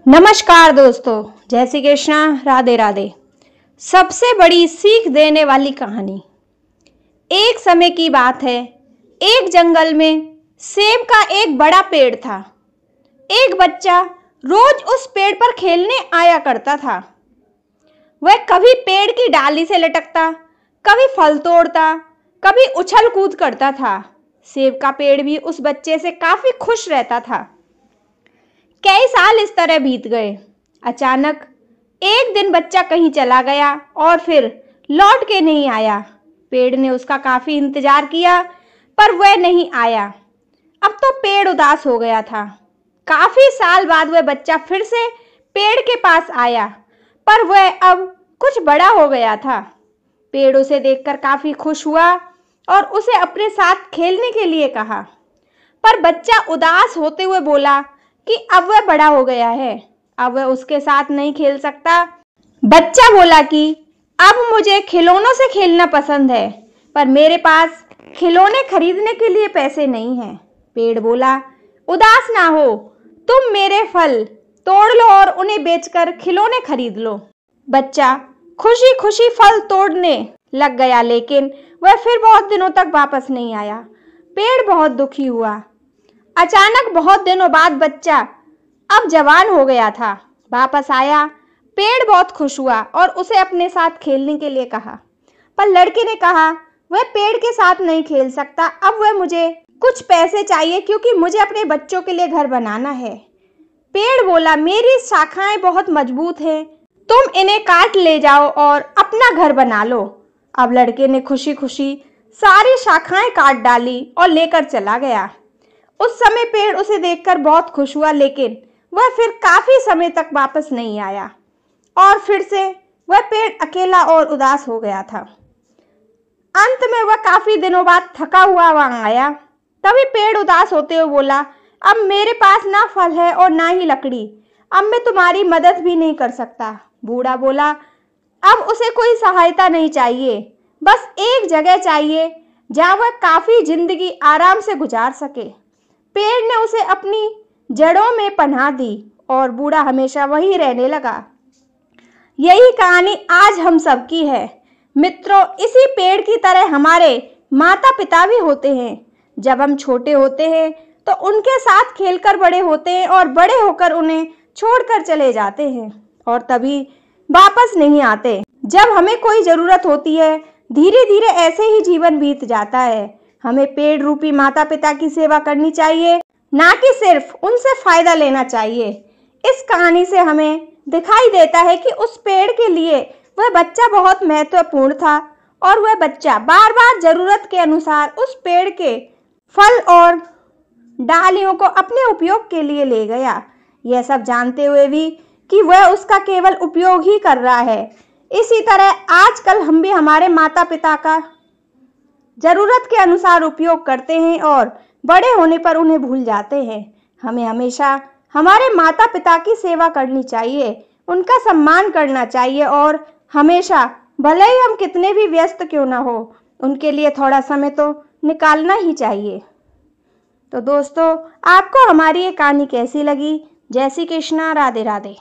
नमस्कार दोस्तों, जय श्री कृष्णा, राधे राधे। सबसे बड़ी सीख देने वाली कहानी। एक समय की बात है, एक जंगल में सेब का एक बड़ा पेड़ था। एक बच्चा रोज उस पेड़ पर खेलने आया करता था। वह कभी पेड़ की डाली से लटकता, कभी फल तोड़ता, कभी उछल कूद करता था। सेब का पेड़ भी उस बच्चे से काफी खुश रहता था। कई साल इस तरह बीत गए। अचानक एक दिन बच्चा कहीं चला गया और फिर लौट के नहीं आया। पेड़ ने उसका काफी इंतजार किया पर वह नहीं आया। अब तो पेड़ उदास हो गया था। काफी साल बाद वह बच्चा फिर से पेड़ के पास आया पर वह अब कुछ बड़ा हो गया था। पेड़ उसे देखकर काफी खुश हुआ और उसे अपने साथ खेलने के लिए कहा, पर बच्चा उदास होते हुए बोला कि अब वह बड़ा हो गया है, अब वह उसके साथ नहीं खेल सकता। बच्चा बोला कि अब मुझे खिलौनों से खेलना पसंद है, पर मेरे पास खिलौने खरीदने के लिए पैसे नहीं हैं। पेड़ बोला, उदास ना हो, तुम मेरे फल तोड़ लो और उन्हें बेचकर खिलौने खरीद लो। बच्चा खुशी खुशी फल तोड़ने लग गया, लेकिन वह फिर बहुत दिनों तक वापस नहीं आया। पेड़ बहुत दुखी हुआ। अचानक बहुत दिनों बाद बच्चा अब जवान हो गया था, वापस आया। पेड़ बहुत खुश हुआ और उसे अपने साथ खेलने के लिए कहा, पर लड़के ने कहा वह पेड़ के साथ नहीं खेल सकता, अब वह मुझे कुछ पैसे चाहिए क्योंकि मुझे अपने बच्चों के लिए घर बनाना है। पेड़ बोला, मेरी शाखाएं बहुत मजबूत हैं, तुम इन्हें काट ले जाओ और अपना घर बना लो। अब लड़के ने खुशी खुशी सारी शाखाएं काट डाली और लेकर चला गया। उस समय पेड़ उसे देखकर बहुत खुश हुआ, लेकिन वह फिर काफी समय तक वापस नहीं आया और फिर से वह पेड़ अकेला और उदास हो गया था। अंत में वह काफी दिनों बाद थका हुआ वहां आया। तभी पेड़ उदास होते हुए बोला, अब मेरे पास ना फल है और ना ही लकड़ी, अब मैं तुम्हारी मदद भी नहीं कर सकता। बूढ़ा बोला, अब उसे कोई सहायता नहीं चाहिए, बस एक जगह चाहिए जहां वह काफी जिंदगी आराम से गुजार सके। पेड़ ने उसे अपनी जड़ों में पनाह दी और बूढ़ा हमेशा वहीं रहने लगा। यही कहानी आज हम सब की है। मित्रों, इसी पेड़ की तरह हमारे माता पिता भी होते हैं। जब हम छोटे होते हैं तो उनके साथ खेलकर बड़े होते हैं और बड़े होकर उन्हें छोड़कर चले जाते हैं और तभी वापस नहीं आते। जब हमें कोई ज़रूरत होती है, धीरे धीरे ऐसे ही जीवन बीत जाता है। हमें पेड़ रूपी माता पिता की सेवा करनी चाहिए, ना कि सिर्फ उनसे फायदा लेना चाहिए। इस कहानी से हमें दिखाई देता है कि उस पेड़ के लिए वह बच्चा बहुत महत्वपूर्ण था और वह बच्चा बार बार जरूरत के अनुसार उस पेड़ के फल और डालियों को अपने उपयोग के लिए ले गया, यह सब जानते हुए भी कि वह उसका केवल उपयोग ही कर रहा है। इसी तरह आजकल हम भी हमारे माता पिता का जरूरत के अनुसार उपयोग करते हैं और बड़े होने पर उन्हें भूल जाते हैं। हमें हमेशा हमारे माता पिता की सेवा करनी चाहिए, उनका सम्मान करना चाहिए और हमेशा, भले ही हम कितने भी व्यस्त क्यों ना हो, उनके लिए थोड़ा समय तो निकालना ही चाहिए। तो दोस्तों, आपको हमारी ये कहानी कैसी लगी? जय श्री कृष्णा, राधे राधे।